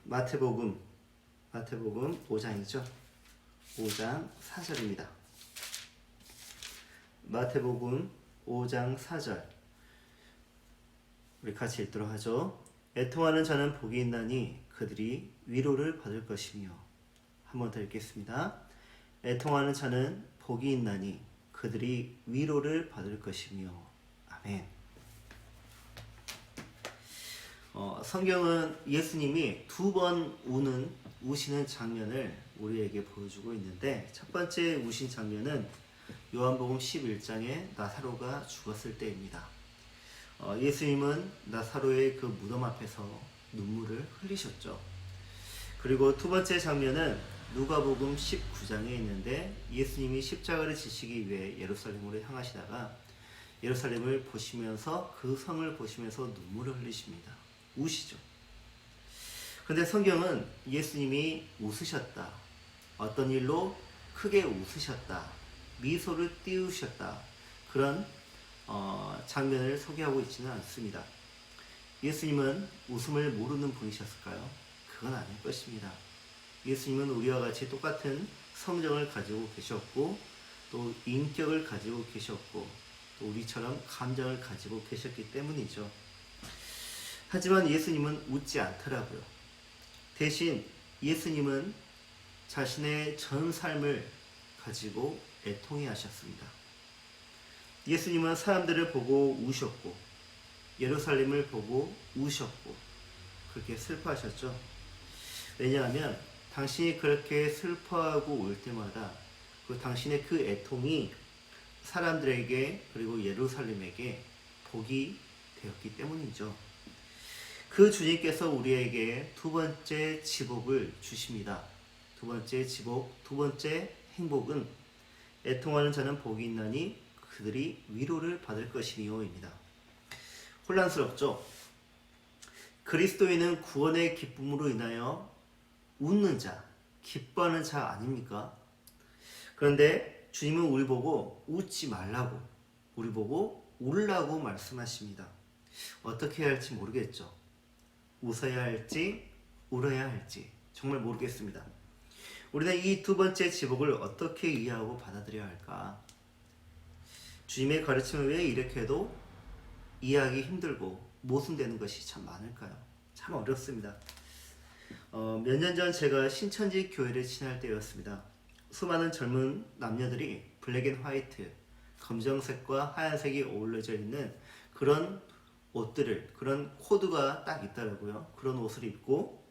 마태복음 5장이죠. 5장 4절입니다. 마태복음 5장 4절 우리 같이 읽도록 하죠. 애통하는 자는 복이 있나니 그들이 위로를 받을 것이며. 한 번 더 읽겠습니다. 애통하는 자는 복이 있나니 그들이 위로를 받을 것이며. 아멘. 성경은 예수님이 두 번 우시는 장면을 우리에게 보여주고 있는데, 첫 번째 우신 장면은 요한복음 11장에 나사로가 죽었을 때입니다. 예수님은 나사로의 그 무덤 앞에서 눈물을 흘리셨죠. 그리고 두 번째 장면은 누가복음 19장에 있는데, 예수님이 십자가를 지시기 위해 예루살렘으로 향하시다가 예루살렘을 보시면서, 그 성을 보시면서 눈물을 흘리십니다. 우시죠. 근데 성경은 예수님이 웃으셨다, 어떤 일로 크게 웃으셨다, 미소를 띄우셨다, 그런 장면을 소개하고 있지는 않습니다. 예수님은 웃음을 모르는 분이셨을까요? 그건 아닐 것입니다. 예수님은 우리와 같이 똑같은 성정을 가지고 계셨고, 또 인격을 가지고 계셨고, 또 우리처럼 감정을 가지고 계셨기 때문이죠. 하지만 예수님은 웃지 않더라고요. 대신 예수님은 자신의 전 삶을 가지고 애통해 하셨습니다. 예수님은 사람들을 보고 우셨고, 예루살렘을 보고 우셨고, 그렇게 슬퍼하셨죠. 왜냐하면 당신이 그렇게 슬퍼하고 울 때마다 당신의 그 애통이 사람들에게, 그리고 예루살렘에게 복이 되었기 때문이죠. 그 주님께서 우리에게 두 번째 지복을 주십니다. 두 번째 지복, 두 번째 행복은 애통하는 자는 복이 있나니 그들이 위로를 받을 것이니요입니다. 혼란스럽죠? 그리스도인은 구원의 기쁨으로 인하여 웃는 자, 기뻐하는 자 아닙니까? 그런데 주님은 우리 보고 웃지 말라고, 우리 보고 울라고 말씀하십니다. 어떻게 해야 할지 모르겠죠. 웃어야 할지 울어야 할지 정말 모르겠습니다. 우리는 이 두 번째 지복을 어떻게 이해하고 받아들여야 할까? 주님의 가르침을 왜 이렇게도 이해하기 힘들고 모순되는 것이 참 많을까요? 참 어렵습니다. 몇 년 전 제가 신천지 교회를 지날 때였습니다. 수많은 젊은 남녀들이 블랙 앤 화이트, 검정색과 하얀색이 어우러져 있는 그런 옷들을, 그런 코드가 딱 있더라고요. 그런 옷을 입고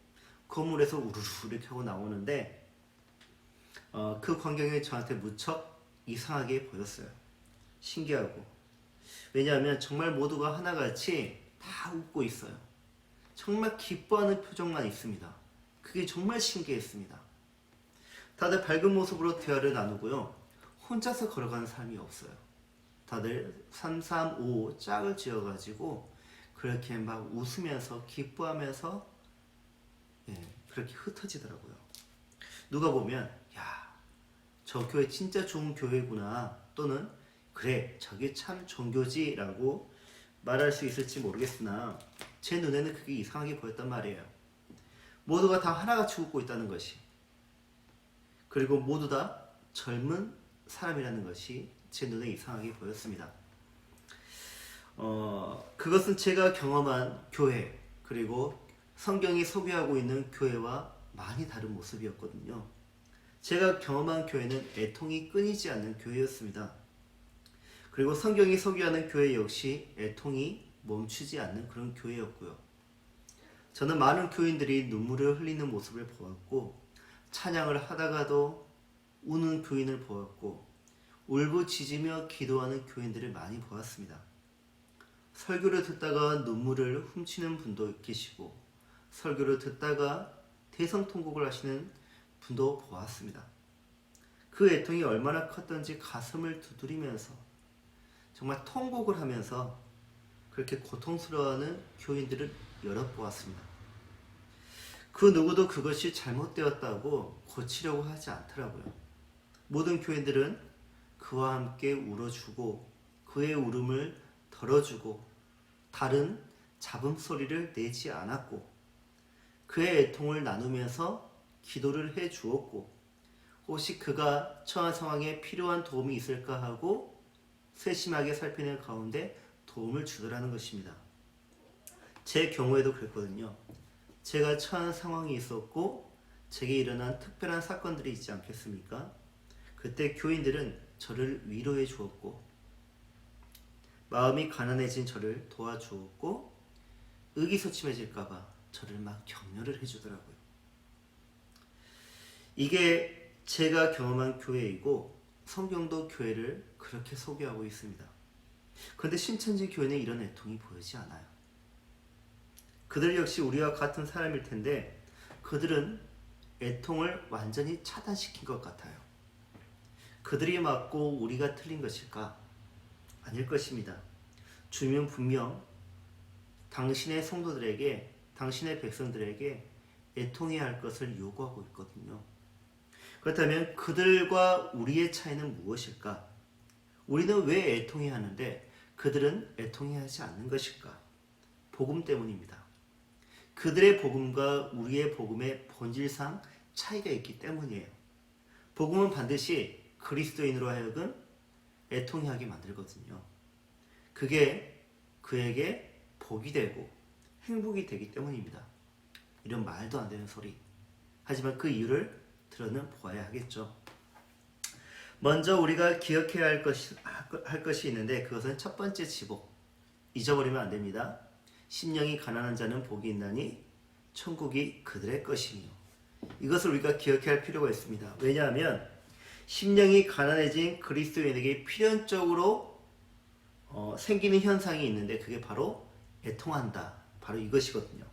건물에서 우르르 이렇게 하고 나오는데, 그 광경이 저한테 무척 이상하게 보였어요. 신기하고. 왜냐하면 정말 모두가 하나같이 다 웃고 있어요. 정말 기뻐하는 표정만 있습니다. 그게 정말 신기했습니다. 다들 밝은 모습으로 대화를 나누고요. 혼자서 걸어가는 사람이 없어요. 다들 335 짝을 지어가지고 그렇게 막 웃으면서 기뻐하면서 그렇게 흩어지더라고요. 누가 보면 야, 저 교회 진짜 좋은 교회구나, 또는 그래, 저게 참 종교지 라고 말할 수 있을지 모르겠으나 제 눈에는 그게 이상하게 보였단 말이에요. 모두가 다 하나같이 웃고 있다는 것이, 그리고 모두 다 젊은 사람이라는 것이 제 눈에 이상하게 보였습니다. 그것은 제가 경험한 교회, 그리고 성경이 소개하고 있는 교회와 많이 다른 모습이었거든요. 제가 경험한 교회는 애통이 끊이지 않는 교회였습니다. 그리고 성경이 소개하는 교회 역시 애통이 멈추지 않는 그런 교회였고요. 저는 많은 교인들이 눈물을 흘리는 모습을 보았고, 찬양을 하다가도 우는 교인을 보았고, 울부짖으며 기도하는 교인들을 많이 보았습니다. 설교를 듣다가 눈물을 훔치는 분도 계시고, 설교를 듣다가 대성통곡을 하시는 분도 보았습니다. 그 애통이 얼마나 컸던지 가슴을 두드리면서 정말 통곡을 하면서 그렇게 고통스러워하는 교인들을 여러 보았습니다. 그 누구도 그것이 잘못되었다고 고치려고 하지 않더라고요. 모든 교인들은 그와 함께 울어주고, 그의 울음을 덜어주고, 다른 잡음 소리를 내지 않았고, 그의 애통을 나누면서 기도를 해 주었고, 혹시 그가 처한 상황에 필요한 도움이 있을까 하고 세심하게 살피는 가운데 도움을 주더라는 것입니다. 제 경우에도 그랬거든요. 제가 처한 상황이 있었고 제게 일어난 특별한 사건들이 있지 않겠습니까? 그때 교인들은 저를 위로해 주었고 마음이 가난해진 저를 도와주었고 의기소침해질까봐 저를 막 격려를 해주더라고요. 이게 제가 경험한 교회이고 성경도 교회를 그렇게 소개하고 있습니다. 그런데 신천지 교회는 이런 애통이 보이지 않아요. 그들 역시 우리와 같은 사람일 텐데 그들은 애통을 완전히 차단시킨 것 같아요. 그들이 맞고 우리가 틀린 것일까? 아닐 것입니다. 주님은 분명 당신의 성도들에게, 당신의 백성들에게 애통해야 할 것을 요구하고 있거든요. 그렇다면 그들과 우리의 차이는 무엇일까? 우리는 왜 애통해야 하는데 그들은 애통해야 하지 않는 것일까? 복음 때문입니다. 그들의 복음과 우리의 복음의 본질상 차이가 있기 때문이에요. 복음은 반드시 그리스도인으로 하여금 애통하게 만들거든요. 그게 그에게 복이 되고 행복이 되기 때문입니다. 이런 말도 안 되는 소리. 하지만 그 이유를 들어는 보아야 하겠죠. 먼저 우리가 기억해야 할 것이 있는데 그것은 첫 번째 지복. 잊어버리면 안 됩니다. 심령이 가난한 자는 복이 있나니 천국이 그들의 것이며. 이것을 우리가 기억해야 할 필요가 있습니다. 왜냐하면 심령이 가난해진 그리스도인에게 필연적으로 생기는 현상이 있는데 그게 바로 애통한다. 바로 이것이거든요.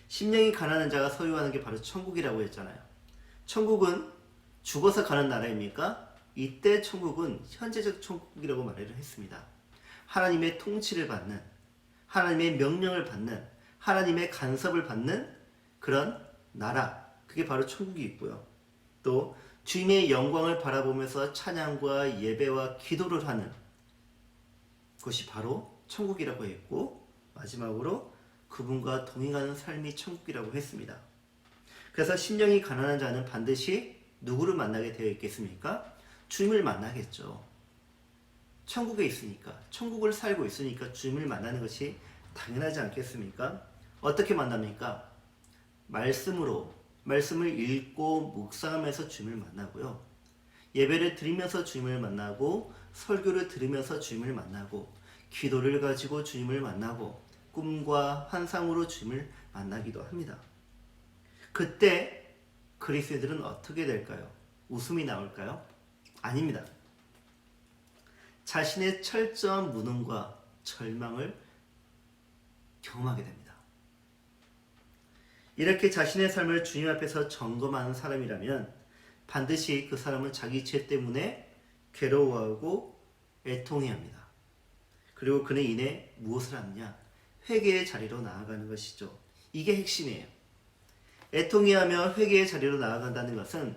심령이 가난한 자가 소유하는 게 바로 천국이라고 했잖아요. 천국은 죽어서 가는 나라입니까? 이때 천국은 현재적 천국이라고 말을 했습니다. 하나님의 통치를 받는, 하나님의 명령을 받는, 하나님의 간섭을 받는 그런 나라, 그게 바로 천국이 있고요. 또 주님의 영광을 바라보면서 찬양과 예배와 기도를 하는 것이 바로 천국이라고 했고, 마지막으로 그분과 동행하는 삶이 천국이라고 했습니다. 그래서 심령이 가난한 자는 반드시 누구를 만나게 되어 있겠습니까? 주님을 만나겠죠. 천국에 있으니까, 천국을 살고 있으니까 주님을 만나는 것이 당연하지 않겠습니까? 어떻게 만납니까? 말씀을 읽고 묵상하면서 주님을 만나고요. 예배를 드리면서 주님을 만나고, 설교를 들으면서 주님을 만나고, 기도를 가지고 주님을 만나고, 꿈과 환상으로 주님을 만나기도 합니다. 그때 그리스도인들은 어떻게 될까요? 웃음이 나올까요? 아닙니다. 자신의 철저한 무능과 절망을 경험하게 됩니다. 이렇게 자신의 삶을 주님 앞에서 점검하는 사람이라면 반드시 그 사람은 자기 죄 때문에 괴로워하고 애통해야 합니다. 그리고 그는 이내 무엇을 하느냐? 회개의 자리로 나아가는 것이죠. 이게 핵심이에요. 애통해하며 회개의 자리로 나아간다는 것은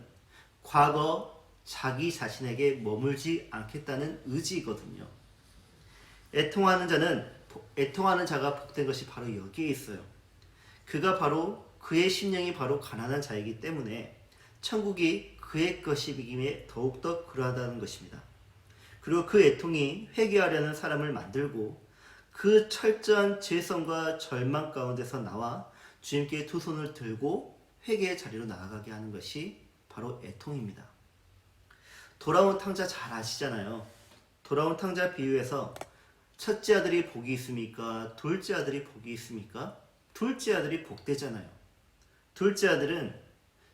과거 자기 자신에게 머물지 않겠다는 의지이거든요. 애통하는 자가 복된 것이 바로 여기에 있어요. 그의 심령이 바로 가난한 자이기 때문에 천국이 그의 것이기에 더욱더 그러하다는 것입니다. 그리고 그 애통이 회개하려는 사람을 만들고 그 철저한 죄성과 절망 가운데서 나와 주님께 두 손을 들고 회개의 자리로 나아가게 하는 것이 바로 애통입니다. 돌아온 탕자 잘 아시잖아요. 돌아온 탕자 비유에서 첫째 아들이 복이 있습니까? 둘째 아들이 복이 있습니까? 둘째 아들이 복되잖아요. 둘째 아들은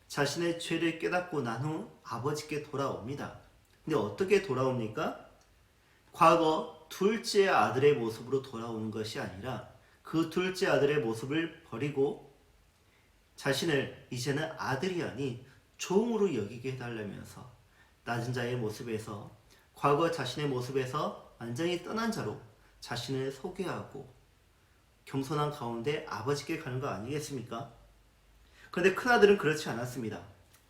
자신의 죄를 깨닫고 난 후 아버지께 돌아옵니다. 근데 어떻게 돌아옵니까? 과거 둘째 아들의 모습으로 돌아오는 것이 아니라 그 둘째 아들의 모습을 버리고 자신을 이제는 아들이 아닌 종으로 여기게 해달라면서 낮은 자의 모습에서, 과거 자신의 모습에서 완전히 떠난 자로 자신을 소개하고 겸손한 가운데 아버지께 가는 거 아니겠습니까? 그런데 큰아들은 그렇지 않았습니다.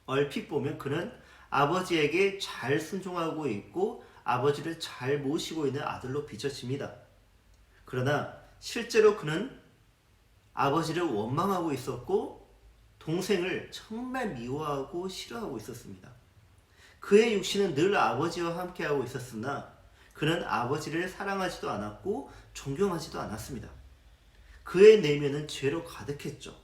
얼핏 보면 그는 아버지에게 잘 순종하고 있고 아버지를 잘 모시고 있는 아들로 비춰집니다. 그러나 실제로 그는 아버지를 원망하고 있었고 동생을 정말 미워하고 싫어하고 있었습니다. 그의 육신은 늘 아버지와 함께하고 있었으나 그는 아버지를 사랑하지도 않았고 존경하지도 않았습니다. 그의 내면은 죄로 가득했죠.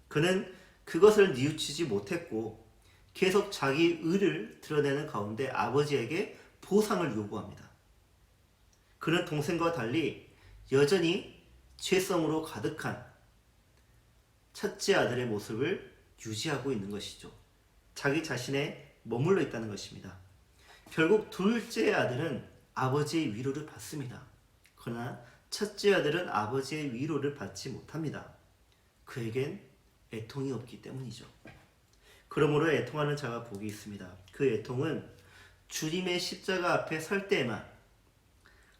그는 그것을 뉘우치지 못했고 계속 자기 의를 드러내는 가운데 아버지에게 보상을 요구합니다. 그는 동생과 달리 여전히 죄성으로 가득한 첫째 아들의 모습을 유지하고 있는 것이죠. 자기 자신에 머물러 있다는 것입니다. 결국 둘째 아들은 아버지의 위로를 받습니다. 그러나 첫째 아들은 아버지의 위로를 받지 못합니다. 그에겐 애통이 없기 때문이죠. 그러므로 애통하는 자가 복이 있습니다. 그 애통은 주님의 십자가 앞에 설 때에만,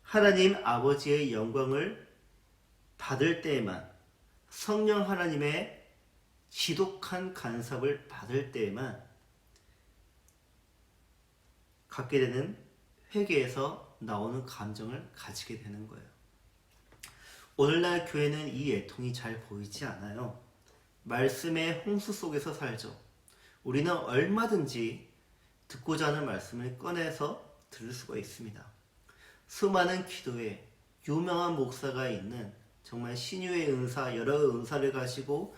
하나님 아버지의 영광을 받을 때에만, 성령 하나님의 지독한 간섭을 받을 때에만 갖게 되는 회개에서 나오는 감정을 가지게 되는 거예요. 오늘날 교회는 이 애통이 잘 보이지 않아요. 말씀의 홍수 속에서 살죠. 우리는 얼마든지 듣고자 하는 말씀을 꺼내서 들을 수가 있습니다. 수많은 기도회, 유명한 목사가 있는 정말 신유의 은사, 여러 은사를 가지고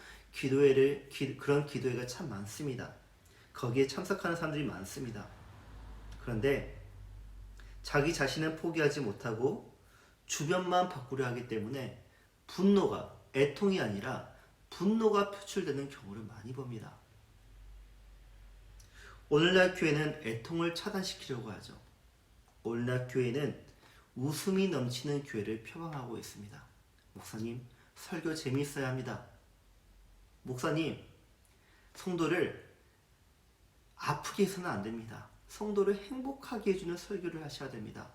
그런 기도회가 참 많습니다. 거기에 참석하는 사람들이 많습니다. 그런데 자기 자신은 포기하지 못하고 주변만 바꾸려 하기 때문에 분노가, 애통이 아니라 분노가 표출되는 경우를 많이 봅니다. 오늘날 교회는 애통을 차단시키려고 하죠. 오늘날 교회는 웃음이 넘치는 교회를 표방하고 있습니다. 목사님, 설교 재미있어야 합니다. 목사님, 성도를 아프게 해서는 안 됩니다. 성도를 행복하게 해주는 설교를 하셔야 됩니다.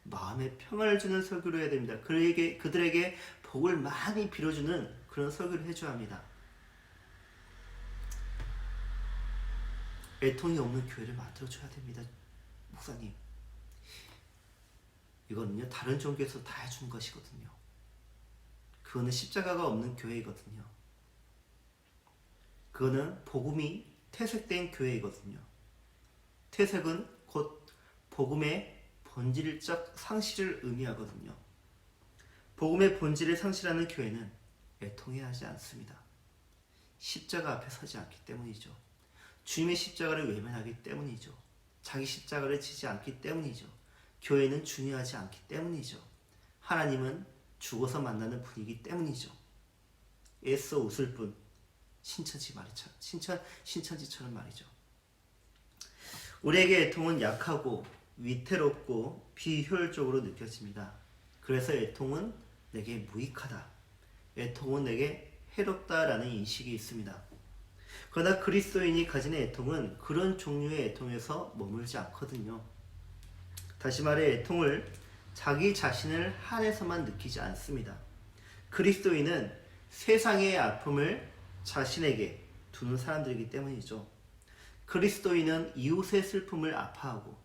마음에 평안을 주는 설교를 해야 됩니다. 그들에게 복을 많이 빌어주는 그런 설교를 해줘야 합니다. 애통이 없는 교회를 만들어줘야 됩니다. 목사님, 이거는요 다른 종교에서 다 해준 것이거든요. 그거는 십자가가 없는 교회이거든요. 그거는 복음이 퇴색된 교회이거든요. 퇴색은 곧 복음의 본질적 상실을 의미하거든요. 복음의 본질을 상실하는 교회는 애통해야 하지 않습니다. 십자가 앞에 서지 않기 때문이죠. 주님의 십자가를 외면하기 때문이죠. 자기 십자가를 지지 않기 때문이죠. 교회는 중요하지 않기 때문이죠. 하나님은 죽어서 만나는 분이기 때문이죠. 애써 웃을 뿐 신천지처럼 말이죠. 우리에게 애통은 약하고 위태롭고 비효율적으로 느껴집니다. 그래서 애통은 내게 무익하다. 애통은 내게 해롭다라는 인식이 있습니다. 그러나 그리스도인이 가진 애통은 그런 종류의 애통에서 머물지 않거든요. 다시 말해 애통을 자기 자신을 한해서만 느끼지 않습니다. 그리스도인은 세상의 아픔을 자신에게 두는 사람들이기 때문이죠. 그리스도인은 이웃의 슬픔을 아파하고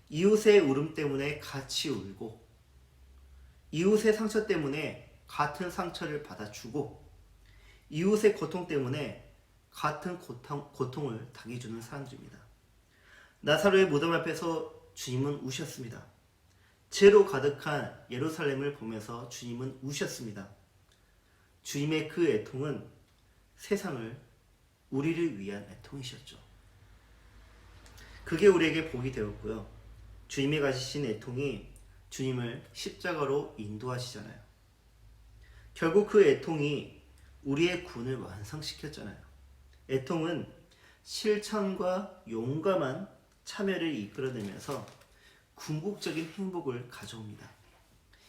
이웃의 울음 때문에 같이 울고 이웃의 상처 때문에 같은 상처를 받아주고 이웃의 고통 때문에 같은 고통을 당해주는 사람들입니다. 나사로의 무덤 앞에서 주님은 우셨습니다. 죄로 가득한 예루살렘을 보면서 주님은 우셨습니다. 주님의 그 애통은 세상을 우리를 위한 애통이셨죠. 그게 우리에게 복이 되었고요. 주님이 가지신 애통이 주님을 십자가로 인도하시잖아요. 결국 그 애통이 우리의 구원을 완성시켰잖아요. 애통은 실천과 용감한 참여를 이끌어내면서 궁극적인 행복을 가져옵니다.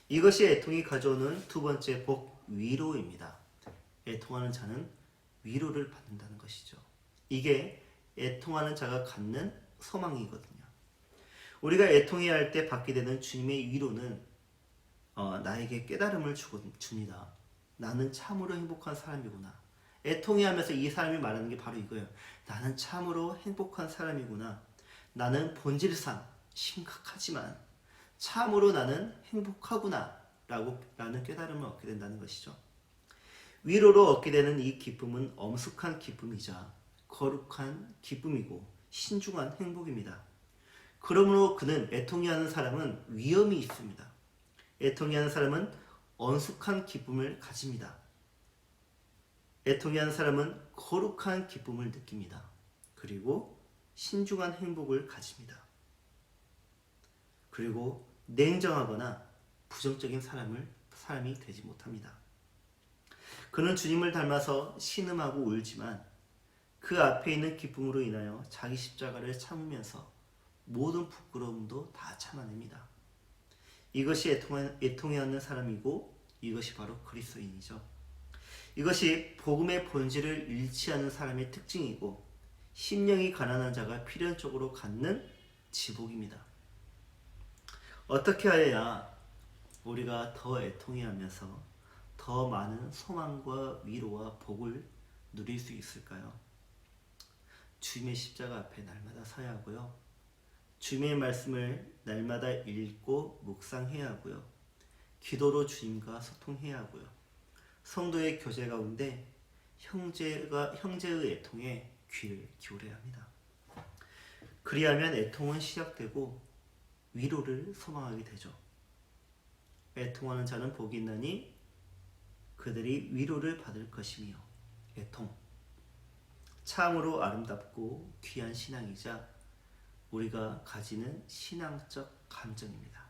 이것이 애통이 가져오는 두 번째 복, 위로입니다. 애통하는 자는 위로를 받는다는 것이죠. 이게 애통하는 자가 갖는 소망이거든요. 우리가 애통해야 할 때 받게 되는 주님의 위로는 나에게 깨달음을 줍니다. 나는 참으로 행복한 사람이구나. 애통해하면서 이 사람이 말하는 게 바로 이거예요. 나는 참으로 행복한 사람이구나. 나는 본질상 심각하지만 참으로 나는 행복하구나 라는 깨달음을 얻게 된다는 것이죠. 위로로 얻게 되는 이 기쁨은 엄숙한 기쁨이자 거룩한 기쁨이고 신중한 행복입니다. 그러므로 그는 애통이 하는 사람은 위험이 있습니다. 애통이 하는 사람은 엄숙한 기쁨을 가집니다. 애통이 하는 사람은 거룩한 기쁨을 느낍니다. 그리고 신중한 행복을 가집니다. 그리고 냉정하거나 부정적인 사람이 되지 못합니다. 그는 주님을 닮아서 신음하고 울지만 그 앞에 있는 기쁨으로 인하여 자기 십자가를 참으면서 모든 부끄러움도 다 참아냅니다. 이것이 애통해하는 사람이고 이것이 바로 그리스도인이죠. 이것이 복음의 본질을 잃지 않은 사람의 특징이고 심령이 가난한 자가 필연적으로 갖는 지복입니다. 어떻게 하여야 우리가 더 애통해하면서 더 많은 소망과 위로와 복을 누릴 수 있을까요? 주님의 십자가 앞에 날마다 서야 하고요. 주님의 말씀을 날마다 읽고 묵상해야 하고요. 기도로 주님과 소통해야 하고요. 성도의 교제 가운데 형제의 애통에 귀를 기울여야 합니다. 그리하면 애통은 시작되고 위로를 소망하게 되죠. 애통하는 자는 복이 있나니 그들이 위로를 받을 것이며. 애통, 참으로 아름답고 귀한 신앙이자 우리가 가지는 신앙적 감정입니다.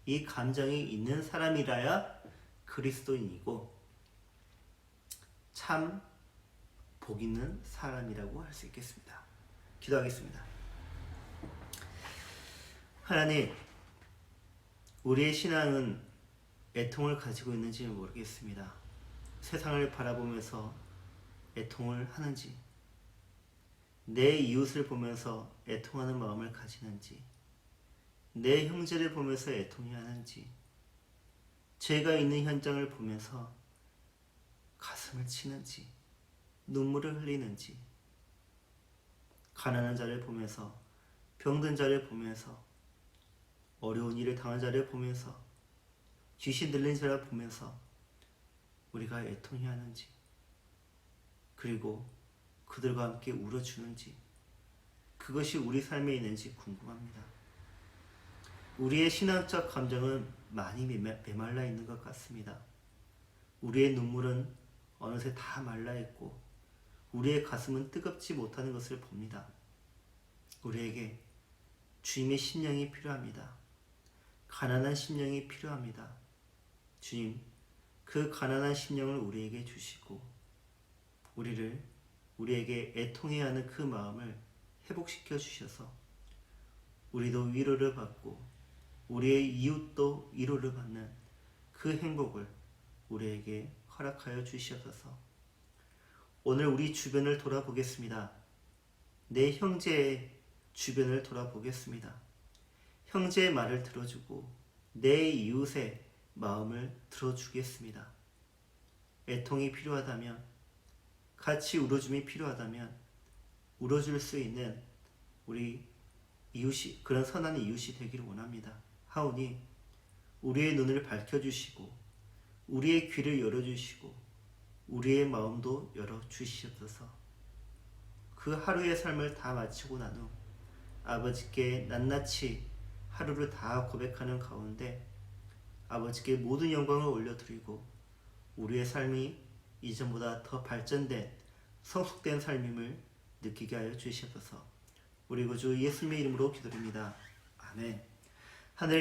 이 감정이 있는 사람이라야 그리스도인이고 참 복 있는 사람이라고 할 수 있겠습니다. 기도하겠습니다. 하나님, 우리의 신앙은 애통을 가지고 있는지 모르겠습니다. 세상을 바라보면서 애통을 하는지, 내 이웃을 보면서 애통하는 마음을 가지는지, 내 형제를 보면서 애통이 하는지, 죄가 있는 현장을 보면서 가슴을 치는지, 눈물을 흘리는지, 가난한 자를 보면서, 병든 자를 보면서, 어려운 일을 당한 자를 보면서, 귀신 들린 자를 보면서 우리가 애통해 하는지, 그리고 그들과 함께 울어주는지, 그것이 우리 삶에 있는지 궁금합니다. 우리의 신앙적 감정은 많이 메말라 있는 것 같습니다. 우리의 눈물은 어느새 다 말라 있고 우리의 가슴은 뜨겁지 못하는 것을 봅니다. 우리에게 주님의 심령이 필요합니다. 가난한 심령이 필요합니다. 주님, 그 가난한 심령을 우리에게 주시고 우리에게 애통해야 하는 그 마음을 회복시켜 주셔서 우리도 위로를 받고 우리의 이웃도 위로를 받는 그 행복을 우리에게 허락하여 주시옵소서. 오늘 우리 주변을 돌아보겠습니다. 내 형제의 주변을 돌아보겠습니다. 형제의 말을 들어주고 내 이웃의 마음을 들어주겠습니다. 애통이 필요하다면, 같이 울어줌이 필요하다면 울어줄 수 있는 우리 이웃이, 그런 선한 이웃이 되기를 원합니다. 하오니 우리의 눈을 밝혀주시고 우리의 귀를 열어주시고 우리의 마음도 열어주시옵소서. 그 하루의 삶을 다 마치고 난 후 아버지께 낱낱이 하루를 다 고백하는 가운데 아버지께 모든 영광을 올려드리고 우리의 삶이 이전보다 더 발전된 성숙된 삶임을 느끼게 하여 주시옵소서. 우리 구주 예수님의 이름으로 기도드립니다. 아멘. 하늘에